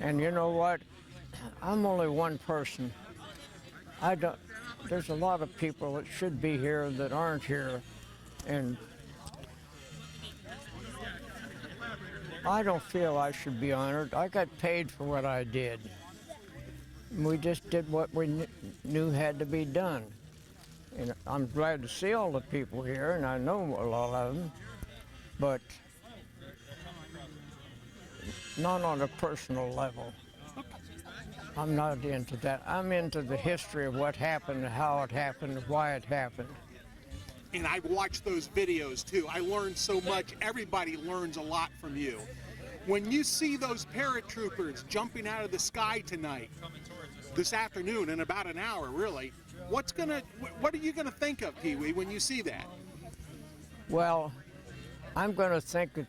And you know what? I'm only one person. There's a lot of people that should be here that aren't here. And I don't feel I should be honored. I got paid for what I did. We just did what we knew had to be done. And I'm glad to see all the people here, and I know a lot of them, but not on a personal level. I'm not into that. I'm into the history of what happened, how it happened, why it happened. And I've watched those videos too. I learned so much. Everybody learns a lot from you. When you see those paratroopers jumping out of the sky tonight, this afternoon, in about an hour, really, what are you gonna think of, Pee Wee, when you see that? Well, I'm gonna think that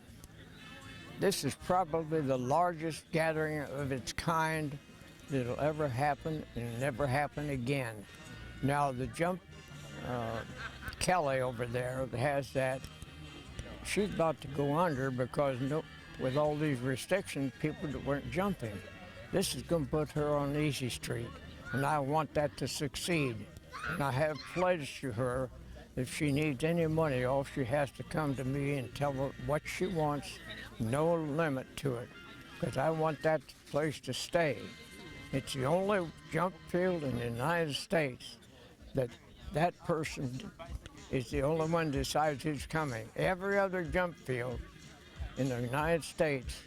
this is probably the largest gathering of its kind that'll ever happen and never happen again. Now the jump, Kelly over there has that, she's about to go under because with all these restrictions, people that weren't jumping. This is going to put her on easy street, and I want that to succeed. And I have pledged to her if she needs any money, all she has to come to me and tell her what she wants, no limit to it, because I want that place to stay. It's the only jump field in the United States that person is the only one who decides who's coming. Every other jump field in the United States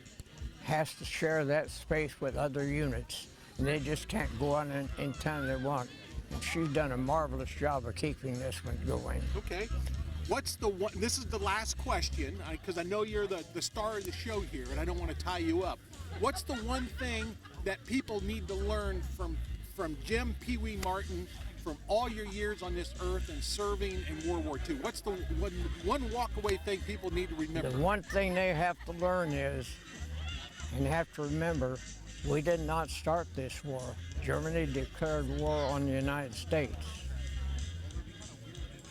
has to share that space with other units, and they just can't go on anytime they want. And she's done a marvelous job of keeping this one going. Okay. What's the one, this is the last question, because I know you're the star of the show here, and I don't want to tie you up. What's the one thing that people need to learn from Jim Pee Wee Martin, from all your years on this earth and serving in World War II? What's the one walk-away thing people need to remember? The one thing they have to learn is, and have to remember, we did not start this war. Germany declared war on the United States.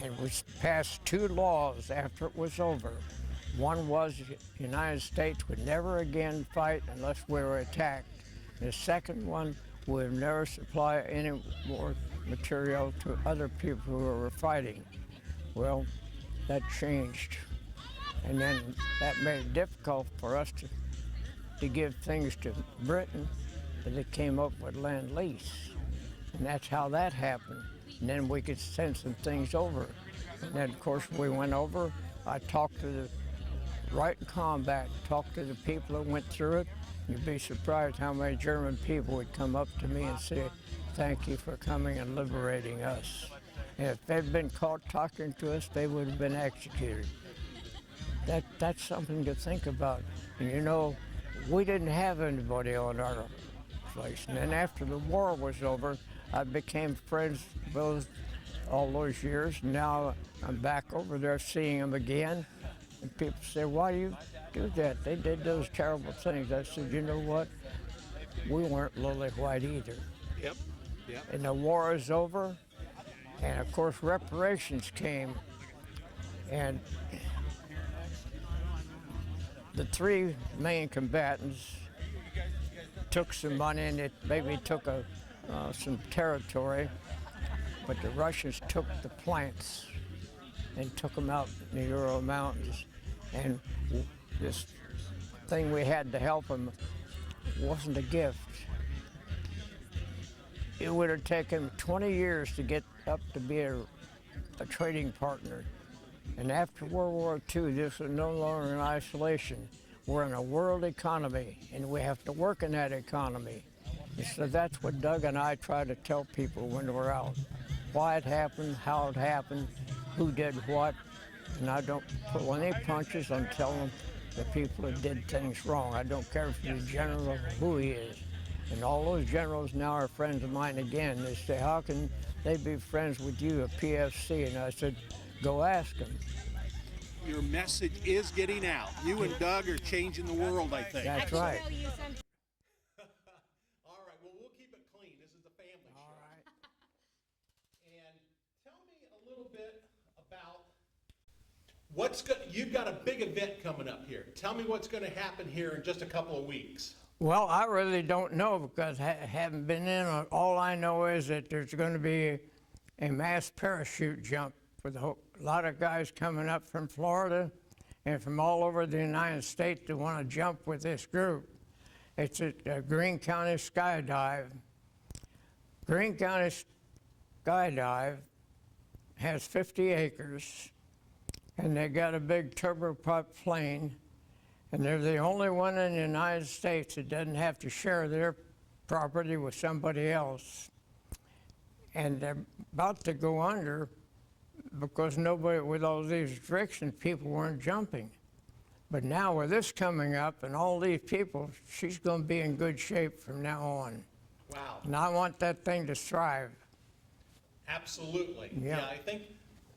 And we passed two laws after it was over. One was the United States would never again fight unless we were attacked. And the second one, we would never supply any more material to other people who were fighting. Well, that changed. And then that made it difficult for us to give things to Britain, but they came up with Lend-Lease. And that's how that happened. And then we could send some things over. And then, of course, we went over. I talked to the right in combat, talked to the people that went through it. You'd be surprised how many German people would come up to me and say, "Thank you for coming and liberating us." And if they'd been caught talking to us, they would have been executed. That's something to think about. And you know, we didn't have anybody on our place. And then after the war was over, I became friends with all those years. Now I'm back over there seeing them again. And people say, "Why do you do that? They did those terrible things." I said, "You know what? We weren't lily white either." Yep. And the war is over. And of course, reparations came. And the three main combatants took some money, and it maybe took some territory, but the Russians took the plants and took them out in the Ural Mountains. And this thing we had to help them wasn't a gift. It would have taken 20 years to get up to be a trading partner. And after World War II, this was no longer in isolation. We're in a world economy, and we have to work in that economy. And so that's what Doug and I try to tell people when we're out. Why it happened, how it happened, who did what. And I don't pull any punches on telling the people that did things wrong. I don't care if he's a general or who he is. And all those generals now are friends of mine again. They say, "How can they be friends with you, a PFC?" And I said, "Go ask them." Your message is getting out. You and Doug are changing the world, I think. That's right. All right, well, we'll keep it clean. This is a family show. All right. And tell me a little bit about you've got a big event coming up here. Tell me what's going to happen here in just a couple of weeks. Well, I really don't know because I haven't been in on. All I know is that there's going to be a mass parachute jump with a lot of guys coming up from Florida and from all over the United States that want to jump with this group. It's at Greene County Skydive. Greene County Skydive has 50 acres, and they got a big turboprop plane, and they're the only one in the United States that doesn't have to share their property with somebody else. And they're about to go under because nobody, with all these restrictions, people weren't jumping. But now with this coming up and all these people, she's going to be in good shape from now on. Wow. And I want that thing to thrive. Absolutely. Yeah. I think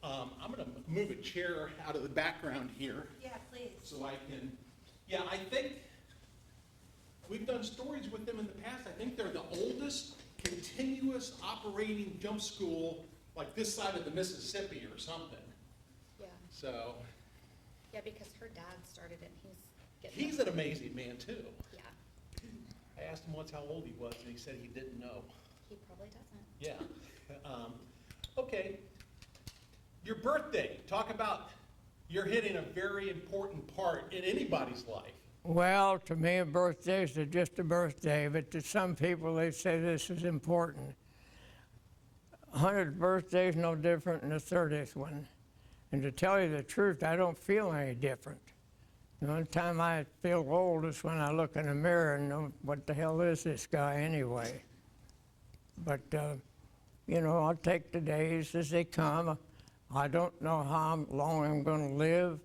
I'm going to move a chair out of the background here. Yeah, please. So I can, yeah, I think we've done stories with them in the past. I think they're the oldest continuous operating jump school like this side of the Mississippi or something. Yeah. So Yeah, because her dad started it, and he's an amazing man too. Yeah, I asked him once how old he was, and he said he didn't know. he probably doesn't. Yeah. Okay. Your birthday. Talk about, you're hitting a very important part in anybody's life. Well, to me, birthdays are just a birthday, but to some people, they say this is important. 100th birthday is no different than the 30th one. And to tell you the truth, I don't feel any different. The only time I feel old is when I look in the mirror and know what the hell is this guy anyway. But, you know, I'll take the days as they come. I don't know how long I'm going to live.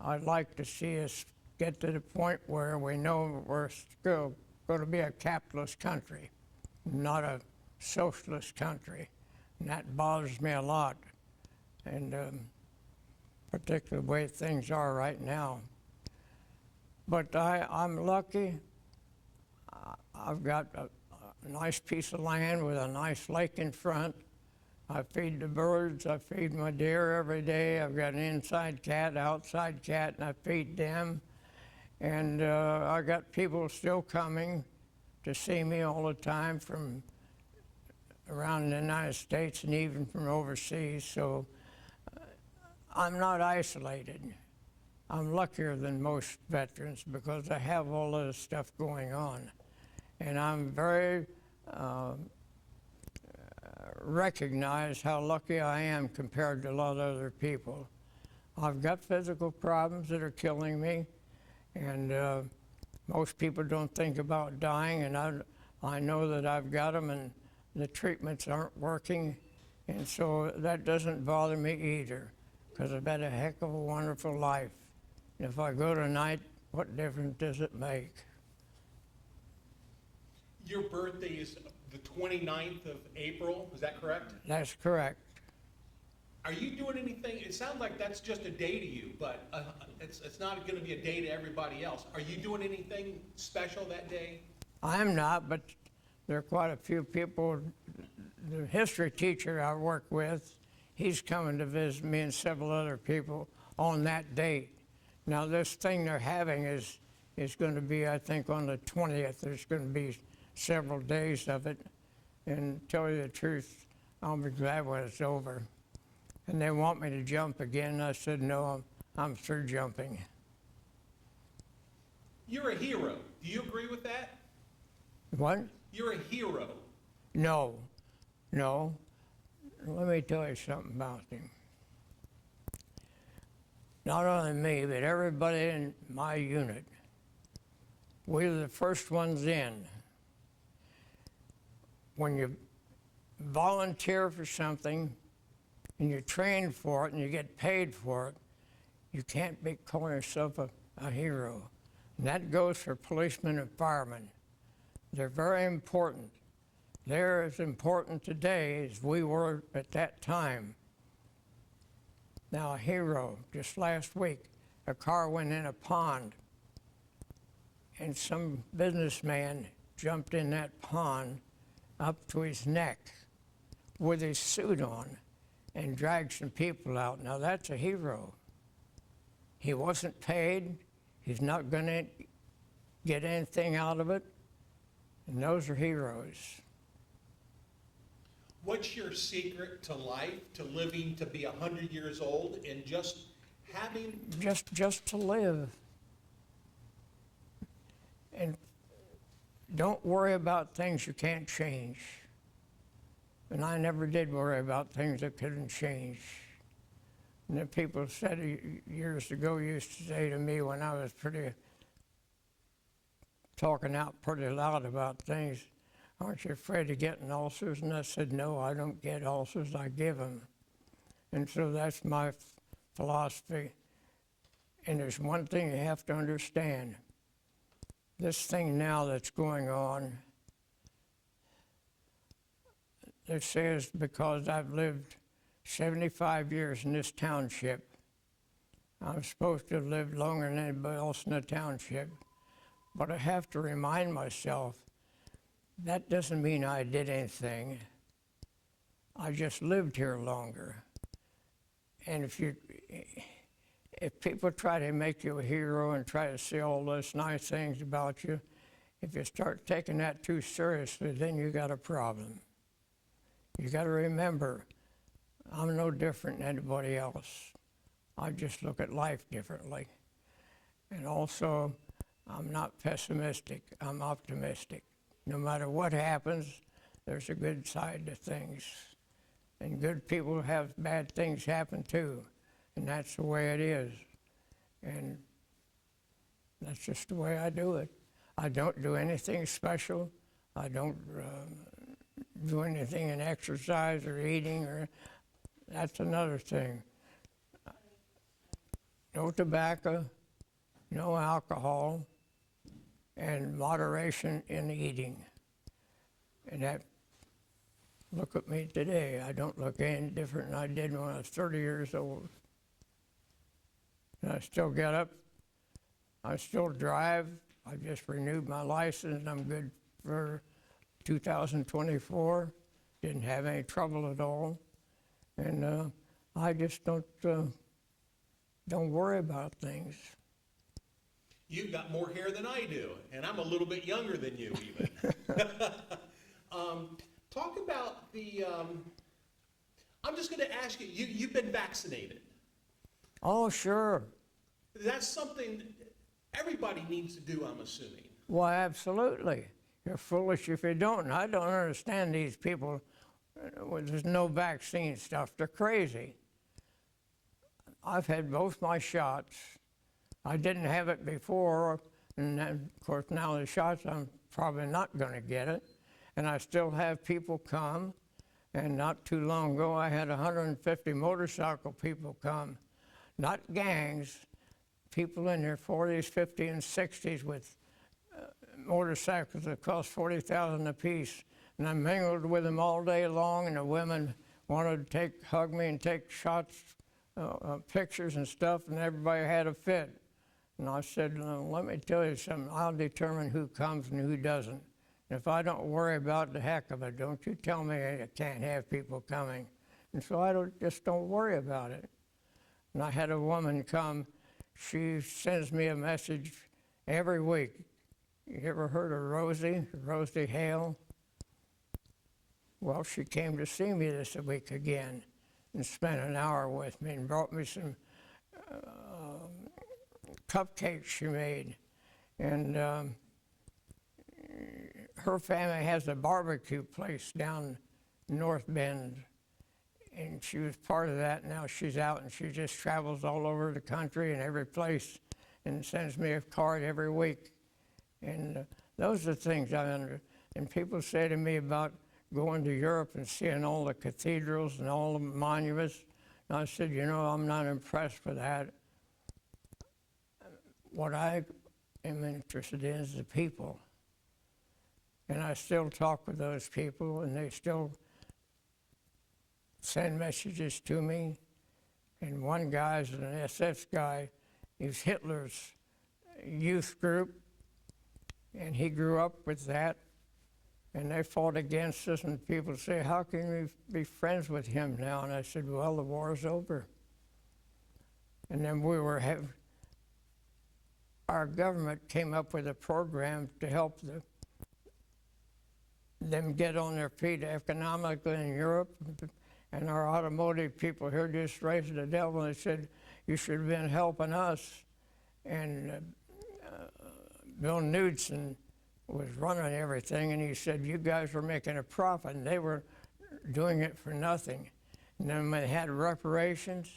I'd like to see us get to the point where we know we're still going to be a capitalist country, not a socialist country. And that bothers me a lot, and particularly the way things are right now. But I'm lucky. I've got a nice piece of land with a nice lake in front. I feed the birds, I feed my deer every day. I've got an inside cat, outside cat, and I feed them. And I got people still coming to see me all the time from around the United States and even from overseas. So I'm not isolated. I'm luckier than most veterans because I have all of this stuff going on. And I'm very recognize how lucky I am compared to a lot of other people. I've got physical problems that are killing me, and most people don't think about dying, and I know that I've got them, and the treatments aren't working, and so that doesn't bother me either, because I've had a heck of a wonderful life. And if I go tonight, what difference does it make? Your birthday is the 29th of April, is that correct? That's correct. Are you doing anything? It sounds like that's just a day to you, but it's not going to be a day to everybody else. Are you doing anything special that day? I'm not, but there are quite a few people. The history teacher I work with, he's coming to visit me and several other people on that date. Now this thing they're having is going to be, I think, on the 20th. There's going to be several days of it, and tell you the truth, I'll be glad when it's over. And they want me to jump again. I said, no, I'm through jumping. You're a hero. Do you agree with that? What? You're a hero. No, no. Let me tell you something about him. Not only me, but everybody in my unit, we were the first ones in. When you volunteer for something and you're trained for it and you get paid for it, you can't be calling yourself a hero. And that goes for policemen and firemen. They're very important. They're as important today as we were at that time. Now, a hero, just last week, a car went in a pond, and some businessman jumped in that pond up to his neck with his suit on and dragged some people out. Now that's a hero. He wasn't paid. He's not going to get anything out of it, and those are heroes. What's your secret to life, to living to be 100 years old and just having... Just to live. And don't worry about things you can't change. And I never did worry about things that couldn't change. And the people said years ago, used to say to me when I was talking out pretty loud about things, aren't you afraid of getting ulcers? And I said, no, I don't get ulcers, I give them. And so that's my philosophy. And there's one thing you have to understand. This thing now that's going on, it says because I've lived 75 years in this township, I'm supposed to have lived longer than anybody else in the township. But I have to remind myself, that doesn't mean I did anything. I just lived here longer. And if people try to make you a hero and try to say all those nice things about you, if you start taking that too seriously, then you got a problem. You got to remember, I'm no different than anybody else. I just look at life differently. And also, I'm not pessimistic, I'm optimistic. No matter what happens, there's a good side to things. And good people have bad things happen too. And that's the way it is. And that's just the way I do it. I don't do anything special. I don't do anything in exercise or eating, or that's another thing. No tobacco, no alcohol, and moderation in eating. And that, look at me today. I don't look any different than I did when I was 30 years old. And I still get up, I still drive. I just renewed my license. I'm good for 2024. Didn't have any trouble at all. And I just don't worry about things. You've got more hair than I do, and I'm a little bit younger than you even. Talk about the, I'm just going to ask you, you've been vaccinated. Oh, sure. That's something everybody needs to do, I'm assuming. Well, absolutely. You're foolish if you don't. And I don't understand these people. There's no vaccine stuff. They're crazy. I've had both my shots. I didn't have it before, and then, of course, now the shots, I'm probably not going to get it. And I still have people come. And not too long ago, I had 150 motorcycle people come. Not gangs, people in their 40s, 50s, and 60s with motorcycles that cost $40,000 apiece. And I mingled with them all day long, and the women wanted to hug me and take shots, pictures and stuff, and everybody had a fit. And I said, let me tell you something, I'll determine who comes and who doesn't. And if I don't worry about the heck of it, don't you tell me I can't have people coming. And so I just don't worry about it. And I had a woman come, she sends me a message every week. You ever heard of Rosie Hale? Well, she came to see me this week again and spent an hour with me and brought me some cupcakes she made. And her family has a barbecue place down North Bend. And she was part of that. Now she's out and she just travels all over the country and every place and sends me a card every week. And those are things I understand. And people say to me about going to Europe and seeing all the cathedrals and all the monuments. And I said, you know, I'm not impressed with that. What I am interested in is the people. And I still talk with those people, and they still send messages to me. And one guy's an SS guy. He's Hitler's youth group, and he grew up with that. And they fought against us, and people say, how can we be friends with him now? And I said, well, the war's over. And then we were our government came up with a program to help them get on their feet economically in Europe. And our automotive people here just raised the devil and said, you should have been helping us. And Bill Knudsen was running everything, and he said, you guys were making a profit, and they were doing it for nothing. And then when they had reparations,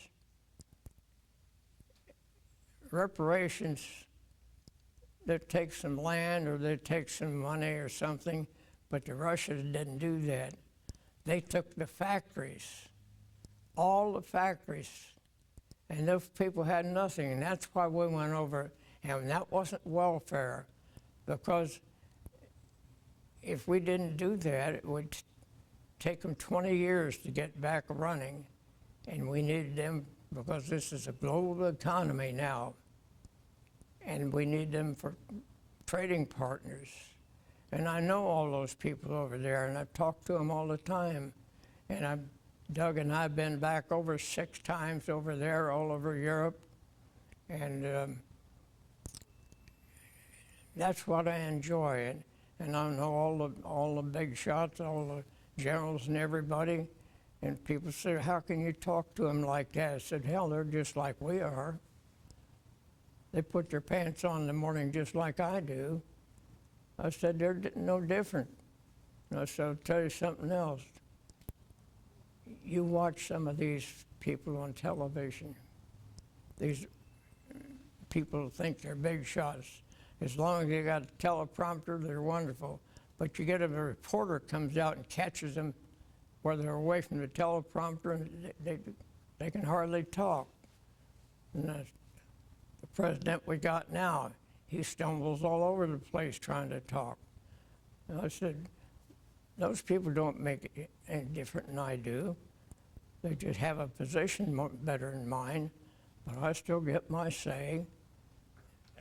they'd take some land or they'd take some money or something, but the Russians didn't do that. They took the factories, all the factories, and those people had nothing, and that's why we went over. And that wasn't welfare, because if we didn't do that, it would take them 20 years to get back running, and we needed them because this is a global economy now, and we need them for trading partners. And I know all those people over there, and I talk to them all the time. And Doug and I have been back over 6 times over there, all over Europe, and that's what I enjoy. And I know all the big shots, all the generals and everybody. And people say, how can you talk to them like that? I said, hell, they're just like we are. They put their pants on in the morning just like I do. I said, they're no different. And I said, I'll tell you something else. You watch some of these people on television. These people think they're big shots. As long as they got a teleprompter, they're wonderful. But you get a reporter comes out and catches them where they're away from the teleprompter, and they can hardly talk. And the president we got now, he stumbles all over the place trying to talk. And I said, those people don't make it any different than I do. They just have a position better than mine, but I still get my say.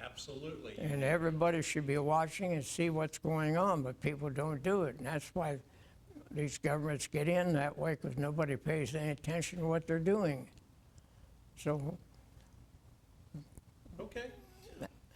Absolutely. And everybody should be watching and see what's going on, but people don't do it. And that's why these governments get in that way, because nobody pays any attention to what they're doing. So. Okay.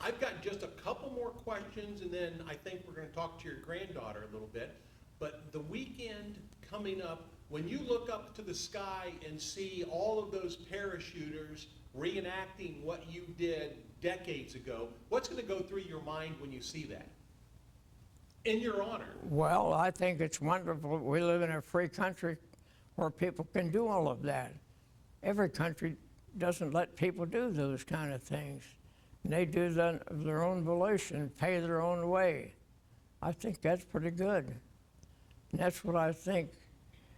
I've got just a couple more questions, and then I think we're going to talk to your granddaughter a little bit. But the weekend coming up, when you look up to the sky and see all of those parachuters reenacting what you did decades ago, what's going to go through your mind when you see that? In your honor. Well, I think it's wonderful. We live in a free country where people can do all of that. Every country doesn't let people do those kind of things. And they do that of their own volition, pay their own way. I think that's pretty good. And that's what I think.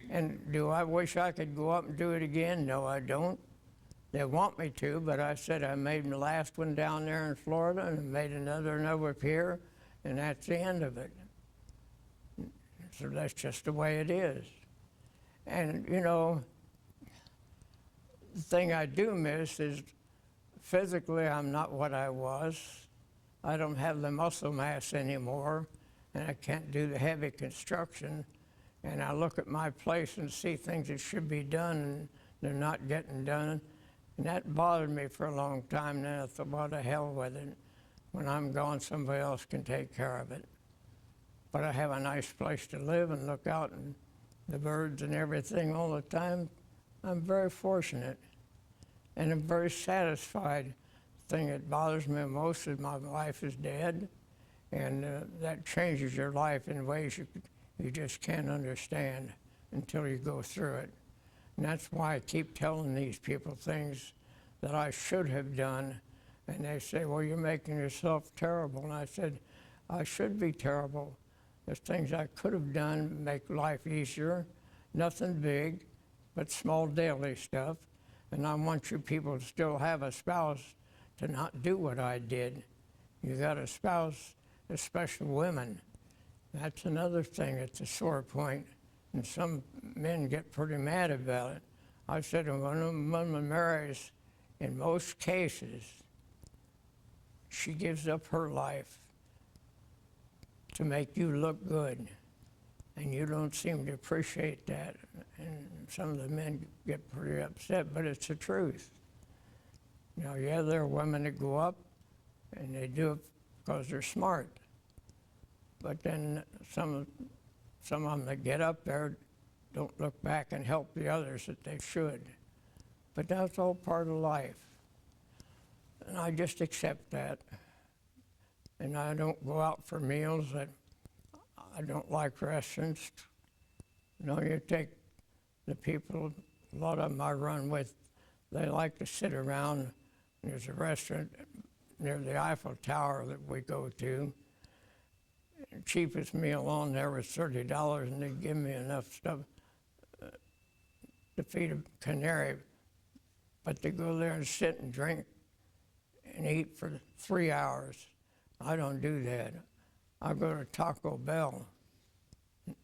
And do I wish I could go up and do it again? No, I don't. They want me to, but I said I made my last one down there in Florida and made another one over here, and that's the end of it. So that's just the way it is. And, you know, the thing I do miss is physically I'm not what I was. I don't have the muscle mass anymore, and I can't do the heavy construction. And I look at my place and see things that should be done, and they're not getting done. And that bothered me for a long time. Then I thought, well, the hell with it. When I'm gone, somebody else can take care of it. But I have a nice place to live and look out and the birds and everything all the time. I'm very fortunate. And I'm very satisfied. The thing that bothers me most is my wife is dead. And that changes your life in ways you just can't understand until you go through it. And that's why I keep telling these people things that I should have done. And they say, well, you're making yourself terrible. And I said, I should be terrible. There's things I could have done to make life easier. Nothing big, but small daily stuff. And I want you people to still have a spouse to not do what I did. You got a spouse, especially women. That's another thing that's a sore point. And some men get pretty mad about it. I said, when a woman marries, in most cases, she gives up her life to make you look good. And you don't seem to appreciate that. And some of the men get pretty upset, but it's the truth. You know, yeah, there are women that go up and they do it because they're smart. But then some of them that get up there don't look back and help the others that they should. But that's all part of life. And I just accept that. And I don't go out for meals. I don't like restaurants. You know, you take the people, a lot of them I run with, they like to sit around. There's a restaurant near the Eiffel Tower that we go to. The cheapest meal on there was $30, and they'd give me enough stuff to feed a canary. But they go there and sit and drink and eat for 3 hours. I don't do that. I go to Taco Bell.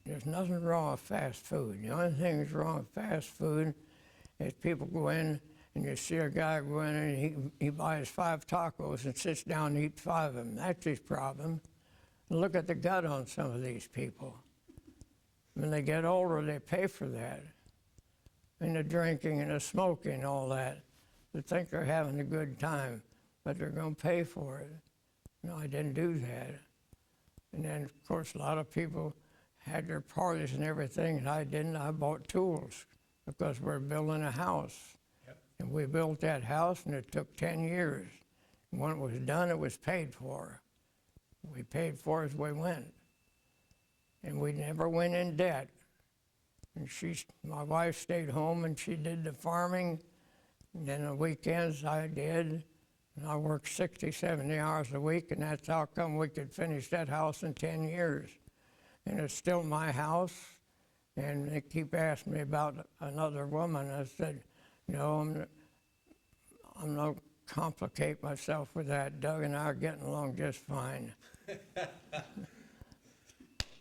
There's nothing wrong with fast food. The only thing that's wrong with fast food is people go in and you see a guy go in and he buys 5 tacos and sits down and eats 5 of them. That's his problem. And look at the gut on some of these people. When they get older, they pay for that. And the drinking and the smoking and all that. They think they're having a good time, but they're going to pay for it. No, I didn't do that. And then, of course, a lot of people had their parties and everything, and I didn't. I bought tools because we're building a house. Yep. And we built that house, and it took 10 years. And when it was done, it was paid for. We paid for it as we went. And we never went in debt. And my wife stayed home, and she did the farming. And then the weekends I did. And I worked 60, 70 hours a week, and that's how come we could finish that house in 10 years. And it's still my house. And they keep asking me about another woman. I said, no, I'm not complicate myself with that. Doug and I are getting along just fine.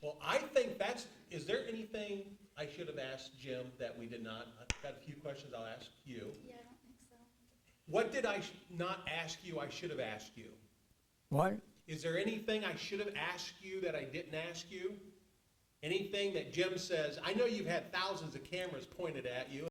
Well, I think is there anything I should have asked Jim that we did not? I've got a few questions I'll ask you. Yeah, I don't think so. What did I not ask you I should have asked you? What? Is there anything I should have asked you that I didn't ask you? Anything that Jim says? I know you've had thousands of cameras pointed at you.